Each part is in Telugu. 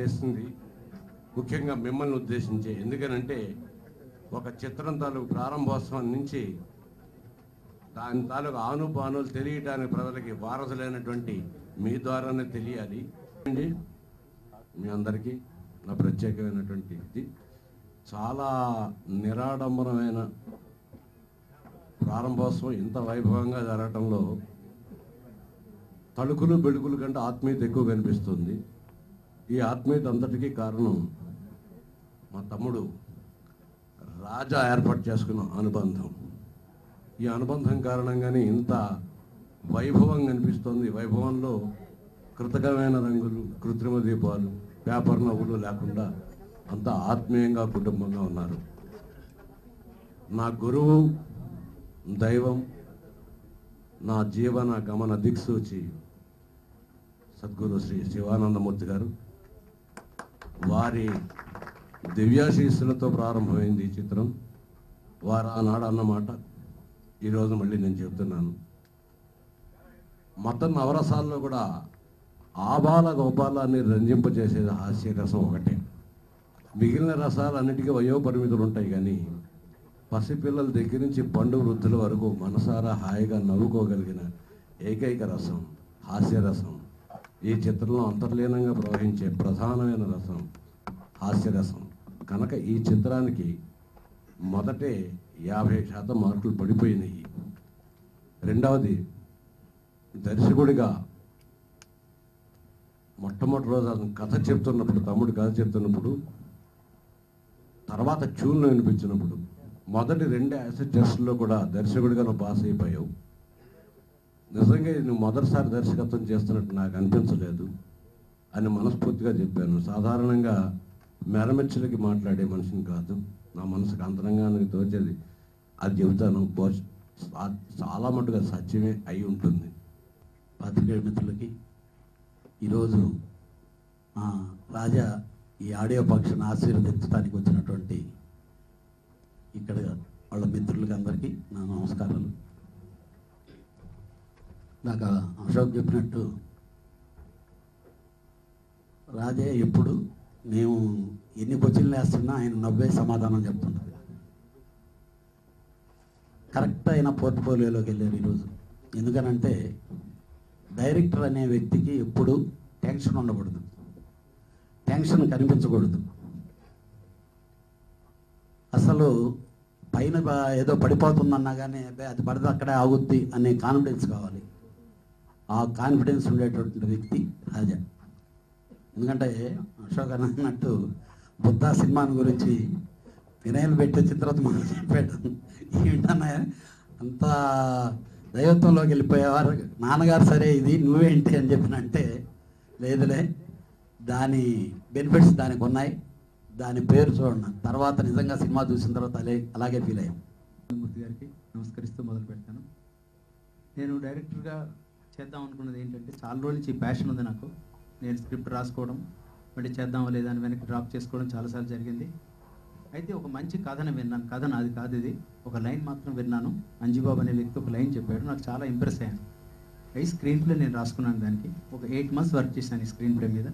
చేసింది ముఖ్యంగా మిమ్మల్ని ఉద్దేశించి. ఎందుకనంటే ఒక చిత్రం తాలూకు ప్రారంభోత్సవం నుంచి దాని తాలూకు ఆనుపానులు తెలియటానికి ప్రజలకి వారసులైనటువంటి మీ ద్వారానే తెలియాలి. మీ అందరికీ నా ప్రత్యేకమైనటువంటి ఇది చాలా నిరాడంబరమైన ప్రారంభోత్సవం ఇంత వైభవంగా జరగటంలో తలుకులు బెడుకులు కంటే ఆత్మీయత ఎక్కువ కనిపిస్తుంది. ఈ ఆత్మీయత అంతటికీ కారణం మా తమ్ముడు రాజా ఏర్పాటు చేసుకున్న అనుబంధం. ఈ అనుబంధం కారణంగానే ఇంత వైభవం కనిపిస్తుంది. వైభవంలో కృతకమైన రంగులు, కృత్రిమ దీపాలు, పేపర్ నవ్వులు లేకుండా అంత ఆత్మీయంగా కుటుంబంగా ఉన్నారు. నా గురువు, దైవం, నా జీవన గమన దిక్సూచి సద్గురు శ్రీ శివానందమూర్తి గారు, వారి దివ్యాశీస్సులతో ప్రారంభమైంది ఈ చిత్రం. వారు ఆనాడు అన్నమాట ఈరోజు మళ్ళీ నేను చెబుతున్నాను. మొత్తం నవరసాల్లో కూడా ఆబాల గోపాలాన్ని రంజింపజేసేది హాస్యరసం ఒకటే. మిగిలిన రసాలన్నిటికీ వయోపరిమితులు ఉంటాయి, కానీ పసిపిల్లల దగ్గర నుంచి పండు వృద్ధుల వరకు మనసారా హాయిగా నవ్వుకోగలిగిన ఏకైక రసం హాస్యరసం. ఈ చిత్రంలో అంతర్లీనంగా ప్రవహించే ప్రధానమైన రసం హాస్యరసం కనుక ఈ చిత్రానికి మొదటే 50% మార్కులు పడిపోయినాయి. రెండవది, దర్శకుడిగా మొట్టమొదటి రోజు అతను కథ చెప్తున్నప్పుడు, తమ్ముడు కథ చెప్తున్నప్పుడు, తర్వాత ట్యూన్లో వినిపించినప్పుడు, మొదటి 2 యాసిడ్ టెస్టుల్లో కూడా దర్శకుడిగా నువ్వు పాస్ అయిపోయావు. నిజంగా నువ్వు మొదటిసారి దర్శకత్వం చేస్తున్నట్టు నాకు అనిపించలేదు అని మనస్ఫూర్తిగా చెప్పాను. సాధారణంగా మెరమెచ్చలకి మాట్లాడే మనిషిని కాదు, నా మనసుకు అంతరంగానికి తోచేది అది చెబుతాను. చాలా మటుగా సత్యమే అయి ఉంటుంది. పాత్రికేయ మిత్రులకి ఈరోజు రాజా ఈ ఆడియో ఫంక్షన్ ఆశీర్వదించడానికి వచ్చినటువంటి ఇక్కడ వాళ్ళ మిత్రులకి అందరికీ నా నమస్కారాలు. నాకు అశోక్ చెప్పినట్టు రాజే ఎప్పుడు మేము ఎన్ని క్వశ్చన్లు వేస్తున్నా ఆయన నవ్వే సమాధానం చెప్తుంటుంది. కరెక్ట్ అయిన పోర్ట్ఫోలియోలోకి వెళ్ళారు ఈరోజు. ఎందుకనంటే డైరెక్టర్ అనే వ్యక్తికి ఎప్పుడు టెన్షన్ ఉండకూడదు, టెన్షన్ కనిపించకూడదు. అసలు పైన ఏదో పడిపోతుందన్నా కానీ అది పడితే అక్కడే ఆగుద్ది అనే కాన్ఫిడెన్స్ కావాలి. ఆ కాన్ఫిడెన్స్ ఉండేటటువంటి వ్యక్తి రాజా. ఎందుకంటే అశోక్ అన్నట్టు బుద్ధ సినిమాని గురించి వినయలు పెట్టి వచ్చిన తర్వాత మనం చెప్పాడు, ఏంటన్నా అంత దైవత్వంలోకి వెళ్ళిపోయేవారు, నాన్నగారు సరే ఇది నువ్వేంటి అని చెప్పినంటే, లేదులే దాని బెనిఫిట్స్ దానికి ఉన్నాయి, దాని పేరు చూడండి. తర్వాత నిజంగా సినిమా చూసిన తర్వాత అలాగే ఫీల్ అయ్యాం. మూర్తి గారికి నమస్కరిస్తూ మొదలు పెడతాను. నేను డైరెక్టర్గా చేద్దాం అనుకున్నది ఏంటంటే, చాలా రోజుల నుంచి ప్యాషన్ ఉంది నాకు. నేను స్క్రిప్ట్ రాసుకోవడం, మళ్ళీ చేద్దామా లేదా అని వెనక్కి డ్రాప్ చేసుకోవడం చాలాసార్లు జరిగింది. అయితే ఒక మంచి కథను విన్నాను. కథ నాది కాదు, ఇది ఒక లైన్ మాత్రం విన్నాను. అంజీబాబు అనే వ్యక్తి ఒక లైన్ చెప్పాడు, నాకు చాలా ఇంప్రెస్ అయ్యాను. ఈ స్క్రీన్ ప్లే నేను రాసుకున్నాను. దానికి ఒక 8 months వర్క్ చేశాను ఈ స్క్రీన్ ప్లే మీద.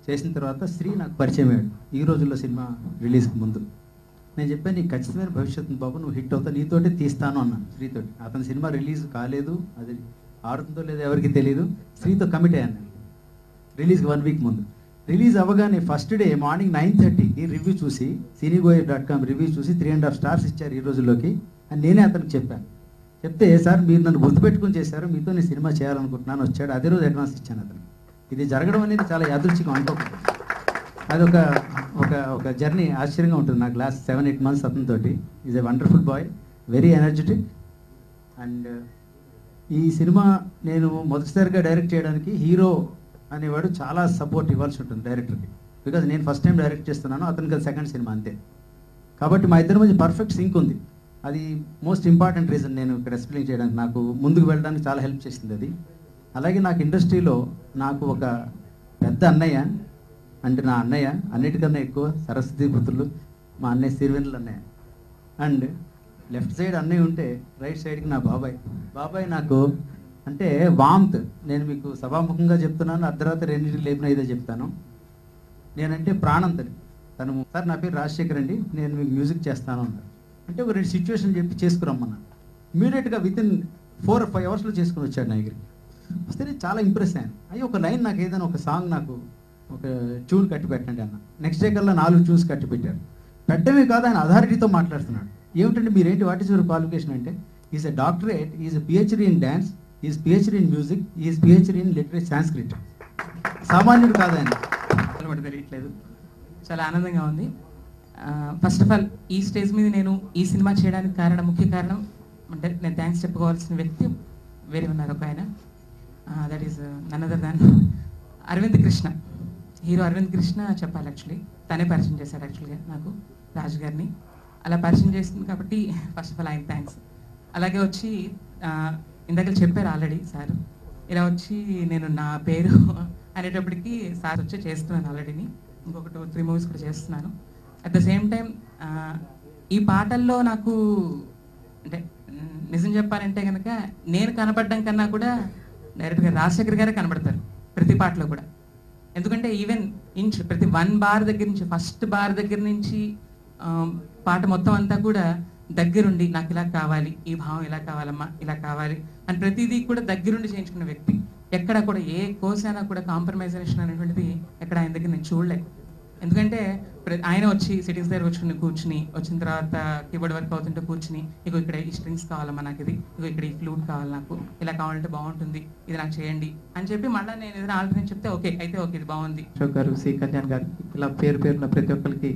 చేసిన తర్వాత శ్రీ నాకు పరిచయం అయ్యాడు ఈ రోజుల్లో సినిమా రిలీజ్కి ముందు. నేను చెప్పాను, నీకు ఖచ్చితమైన భవిష్యత్తు బాబు, నువ్వు హిట్ అవుతావు, నీతోటే తీస్తాను అన్నాను శ్రీతోటి. అతని సినిమా రిలీజ్ కాలేదు, అది ఆడుతుందో లేదో ఎవరికి తెలియదు. శ్రీతో కమిట్ అయ్యాను నేను రిలీజ్కి 1 week ముందు. రిలీజ్ అవ్వగానే ఫస్ట్ డే మార్నింగ్ 9:30కి రివ్యూ చూసి, cinegoyer.com రివ్యూ చూసి 3.5 stars ఇచ్చారు ఈ రోజుల్లోకి అని నేనే అతనికి చెప్పాను. చెప్తే, సార్ మీరు నన్ను గుర్తుపెట్టుకుని చేశారు, మీతో నేను సినిమా చేయాలనుకుంటున్నాను వచ్చాడు. అదే రోజు అడ్వాన్స్ ఇచ్చాను అతనికి. ఇది జరగడం అనేది చాలా యాదృచ్ఛికం అనుకోకుండా. అది ఒక జర్నీ, ఆశ్చర్యంగా ఉంటుంది నాకు. లాస్ట్ 7-8 months అతనితోటి. Is a wonderful boy, very energetic. And ఈ సినిమా నేను మొదటిసారిగా డైరెక్ట్ చేయడానికి హీరో అనేవాడు చాలా సపోర్ట్ ఇవ్వాల్సి ఉంటుంది డైరెక్టర్కి. బికాజ్ నేను ఫస్ట్ టైం డైరెక్ట్ చేస్తున్నాను, అతనికి అది సెకండ్ సినిమా అంతే. కాబట్టి మా ఇద్దరి మధ్య పర్ఫెక్ట్ సింక్ ఉంది. అది మోస్ట్ ఇంపార్టెంట్ రీజన్ నేను ఇక్కడ ఎక్స్ప్లెయిన్ చేయడానికి, నాకు ముందుకు వెళ్ళడానికి చాలా హెల్ప్ చేసింది అది. అలాగే నాకు ఇండస్ట్రీలో నాకు ఒక పెద్ద అన్నయ్య, అంటే నా అన్నయ్య అన్నిటికన్నా ఎక్కువ సరస్వతి పుత్రులు మా అన్నయ్య సిరివెన్నెల అన్నయ్య. అండ్ లెఫ్ట్ సైడ్ అన్నయ్య ఉంటే రైట్ సైడ్కి నా బాబాయ్ నాకు అంటే వామ్త్. నేను మీకు సభాముఖంగా చెప్తున్నాను, అర్ధరాత్రి 2 లేపిన ఇదే చెప్తాను. నేనంటే ప్రాణం తను సార్ నా పేరు రాజశేఖర్ అండి, నేను మీకు మ్యూజిక్ చేస్తాను అన్నారు. అంటే ఒక 2 సిచ్యువేషన్ చెప్పి చేసుకురమ్మన్నా. ఇమీడియట్గా వితిన్ 4 or 5 అవర్స్లో చేసుకుని వచ్చాడు నా దగ్గరికి. వస్తే నేను చాలా ఇంప్రెస్ అయ్యాను. అయ్యి ఒక లైన్ నాకు ఏదైనా ఒక సాంగ్ నాకు ఒక ట్యూన్ కట్టి పెట్టండి అన్న. నెక్స్ట్ డే కల్లా 4 ట్యూన్స్ కట్టి పెట్టారు. పెట్టమే కాదు, ఆయన అథారిటీతో మాట్లాడుతున్నాడు. ఏమిటంటే మీరేంటి, వాట్ ఈస్ యువర్ క్వాలిఫికేషన్ అంటే, is a doctorate, is a PhD in dance, is PhD in music, is PhD in literature Sanskrit. సామాన్యుడు కాదు ఆయన. కూడా తెలియట్లేదు, చాలా ఆనందంగా ఉంది. ఫస్ట్ ఆఫ్ ఆల్ ఈ స్టేజ్ మీద నేను ఈ సినిమా చేయడానికి ముఖ్య కారణం అంటే నేను థ్యాంక్స్ చెప్పుకోవాల్సిన వ్యక్తి వేరే ఉన్నారు. ఒక ఆయన, that is none other than Aravind Krishna. Hero Aravind Krishna చెప్పాలి, యాక్చువల్లీ తనే పరిచయం చేశాడు యాక్చువల్గా నాకు రాజు గారిని. అలా పరిచయం చేస్తుంది కాబట్టి ఫస్ట్ ఆఫ్ ఆల్ ఆయన థ్యాంక్స్. అలాగే వచ్చి ఇందాక చెప్పారు ఆల్రెడీ సార్, ఇలా వచ్చి నేను నా పేరు అనేటప్పటికి సార్ వచ్చి చేస్తున్నాను ఆల్రెడీని. ఇంకొక 2-3 మూవీస్ కూడా చేస్తున్నాను. అట్ ద సేమ్ టైం ఈ పాటల్లో నాకు అంటే నిజం చెప్పాలంటే కనుక నేను కనపడడం కన్నా కూడా డైరెక్ట్గా రాజశేఖర్ గారే కనబడతారు ప్రతి పాటలో కూడా. ఎందుకంటే ఈవెన్ ఇంచ్ ప్రతి 1 బార్ దగ్గర నుంచి, ఫస్ట్ బార్ దగ్గర నుంచి పాట మొత్తం అంతా కూడా దగ్గరుండి నాకు ఇలా కావాలి, ఈ భావం ఇలా కావాలమ్మా, ఇలా కావాలి అని ప్రతిదీ కూడా దగ్గరుండి చేయించుకున్న వ్యక్తి. ఎక్కడ కూడా ఏ కోసైనా కూడా కాంప్రమైజేషన్ అనేటువంటిది ఎక్కడ ఆయన దగ్గర నేను చూడలేదు. ఎందుకంటే ఆయన వచ్చి సిట్టింగ్స్ దగ్గర కూర్చుని వచ్చిన తర్వాత కీబోర్డ్ వర్క్ అవుతుంటే కూర్చుని, ఇగో ఇక్కడ ఈ స్ట్రింగ్స్ కావాలమ్మా నాకు, ఇది ఇగో ఇక్కడ ఈ ఫ్లూట్ కావాలి నాకు, ఇలా కావాలంటే బాగుంటుంది, ఇది నాకు చేయండి అని చెప్పి మళ్ళీ నేను ఏదైనా ఆల్టర్నేట్ చెప్తే ఓకే అయితే ఓకే ఇది బాగుంది. అశోక్ గారు, సి కళ్యాణ్ గారు, ఇలా పేరున ప్రతి ఒక్కరికి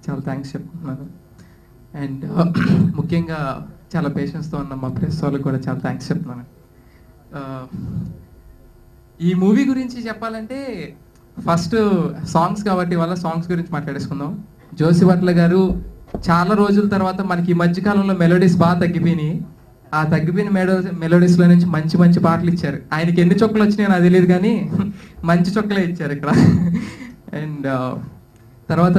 చాలా థ్యాంక్స్ చెప్తున్నాను. అండ్ ముఖ్యంగా చాలా పేషెన్స్తో ఉన్న మా ప్రెస్ వాళ్ళకి కూడా చాలా థ్యాంక్స్ చెప్తున్నాను. ఈ మూవీ గురించి చెప్పాలంటే ఫస్ట్ సాంగ్స్ కాబట్టి వాళ్ళ సాంగ్స్ గురించి మాట్లాడేసుకుందాం. జోసి భట్ల గారు చాలా రోజుల తర్వాత మనకి ఈ మధ్యకాలంలో మెలోడీస్ బాగా తగ్గిపోయినాయి. ఆ తగ్గిపోయిన మెలోడీస్లో నుంచి మంచి మంచి పాటలు ఇచ్చారు. ఆయనకి ఎన్ని చొక్కలు వచ్చినాయో నాకు తెలియదు కానీ మంచి చొక్కలే ఇచ్చారు ఇక్కడ. అండ్ తర్వాత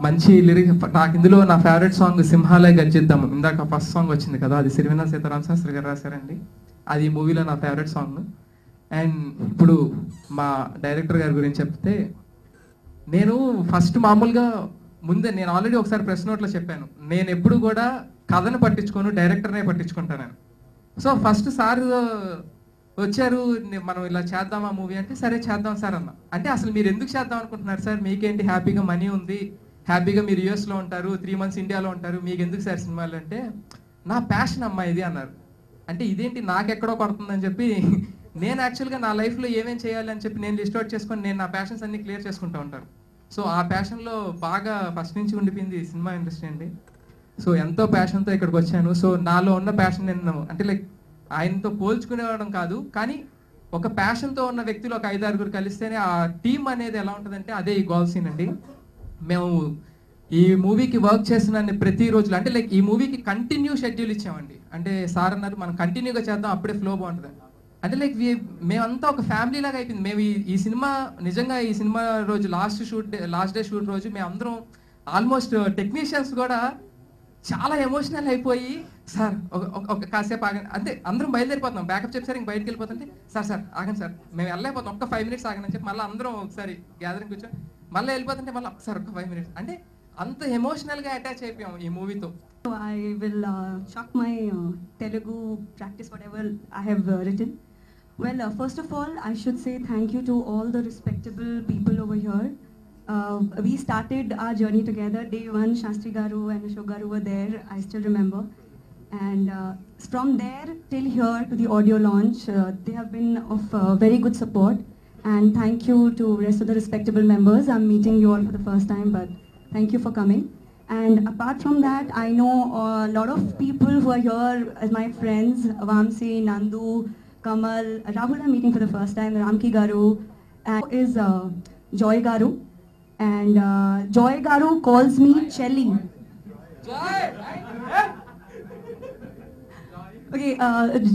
మంచి లిరిక్, నాకు ఇందులో నా ఫేవరెట్ సాంగ్ సింహాలయ గర్జిద్దాము, ఇందాక ఫస్ట్ సాంగ్ వచ్చింది కదా, అది సిరివెన్న సీతారామ శాస్త్రి గారు రాశారండి. అది ఈ మూవీలో నా ఫేవరెట్ సాంగ్. అండ్ ఇప్పుడు మా డైరెక్టర్ గారి గురించి చెప్తే, నేను ఫస్ట్ మామూలుగా ముందే నేను ఆల్రెడీ ఒకసారి ప్రెస్ నోట్లో చెప్పాను, నేను ఎప్పుడు కూడా కథను పట్టించుకోను, డైరెక్టర్నే పట్టించుకుంటాను. సో ఫస్ట్ సార్ వచ్చారు, మనం ఇలా చేద్దామా మూవీ అంటే, సరే చేద్దాం సార్ అన్న. అంటే అసలు మీరు ఎందుకు చేద్దాం అనుకుంటున్నారు సార్, మీకేంటి హ్యాపీగా మనీ ఉంది, హ్యాపీగా మీరు యూఎస్లో ఉంటారు, 3 months ఇండియాలో ఉంటారు, మీకు ఎందుకు సార్ సినిమాలు అంటే, నా ప్యాషన్ అమ్మా ఇది అన్నారు. అంటే ఇదేంటి నాకెక్కడో పడుతుందని చెప్పి నేను యాక్చువల్గా నా లైఫ్లో ఏమేం చేయాలి అని చెప్పి నేను లిస్ట్ అవుట్ చేసుకొని నేను నా ప్యాషన్స్ అన్ని క్లియర్ చేసుకుంటూ ఉంటాను. సో ఆ ప్యాషన్లో బాగా ఫస్ట్ నుంచి ఉండిపోయింది సినిమా ఇండస్ట్రీ అండి. సో ఎంతో ప్యాషన్తో ఇక్కడికి వచ్చాను. సో నాలో ఉన్న ప్యాషన్ నేను అంటే లైక్ ఆయనతో పోల్చుకునేవాడం కాదు, కానీ ఒక ప్యాషన్తో ఉన్న వ్యక్తులు ఒక 5-6 కలిస్తేనే ఆ టీమ్ అనేది ఎలా ఉంటుందంటే అదే ఈ గోల్ సీన్ అండి. మేము ఈ మూవీకి వర్క్ చేసిన ప్రతి రోజులు అంటే లైక్ ఈ మూవీకి కంటిన్యూ షెడ్యూల్ ఇచ్చామండి. అంటే సార్ అన్నారు మనం కంటిన్యూగా చేద్దాం అప్పుడే ఫ్లో బాగుంటుంది. అంటే లైక్ మేమంతా ఒక ఫ్యామిలీ లాగా అయిపోయింది. మేము ఈ సినిమా నిజంగా ఈ సినిమా రోజు లాస్ట్ డే షూట్ రోజు మేము అందరం ఆల్మోస్ట్ టెక్నీషియన్స్ కూడా చాలా ఎమోషనల్ అయిపోయి, సార్ ఒక కాసేపు ఆగండి అంటే అందరం బయలుదేరిపోతున్నాం, బ్యాకప్ చెప్పి ఇంక బయటకు వెళ్ళిపోతుంటే సార్ ఆగండి సార్ మేము వెళ్ళలేకపోతాం, ఒక్క 5 minutes ఆగండి అని చెప్పి మళ్ళీ అందరం ఒకసారి గ్యాదరింగ్ కూర్చొని మళ్ళీ వెళ్ళిపోతుంటే మళ్ళీ ఒకసారి ఒక్క 5 minutes అంటే అంత ఎమోషనల్గా అటాచ్ అయిపోయాం ఈ మూవీతో. I will chuck my Telugu practice whatever I have written. Well, first of all, I should say thank you to all the respectable people over here. We started our journey together. Day 1, Shastri Garu and Ashok Garu were there, I still remember. And from there till here to the audio launch, they have been of very good support. And thank you to rest of the respectable members. I'm meeting you all for the first time, but thank you for coming. And apart from that, I know a lot of people who are here as my friends, Vamsi, Nandu, Kamal, Rahul I'm meeting for the first time, Ramki Garu, and is Joy Garu. And Joy Garu calls me Chelly. Okay,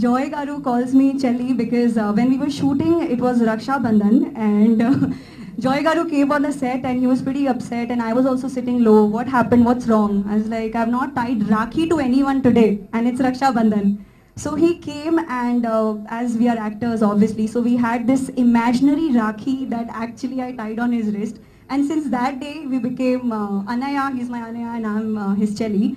Joy Garu calls me Chelly because when we were shooting, it was Raksha Bandhan, and Joy Garu came on the set and he was pretty upset, and I was also sitting low. What happened? What's wrong? I was like, I've not tied Rakhi to anyone today, and it's Raksha Bandhan. So he came, and as we are actors obviously, so we had this imaginary Rakhi that actually I tied on his wrist, And since that day, we became Anaya, he's my Anaya, and I'm his Chelly.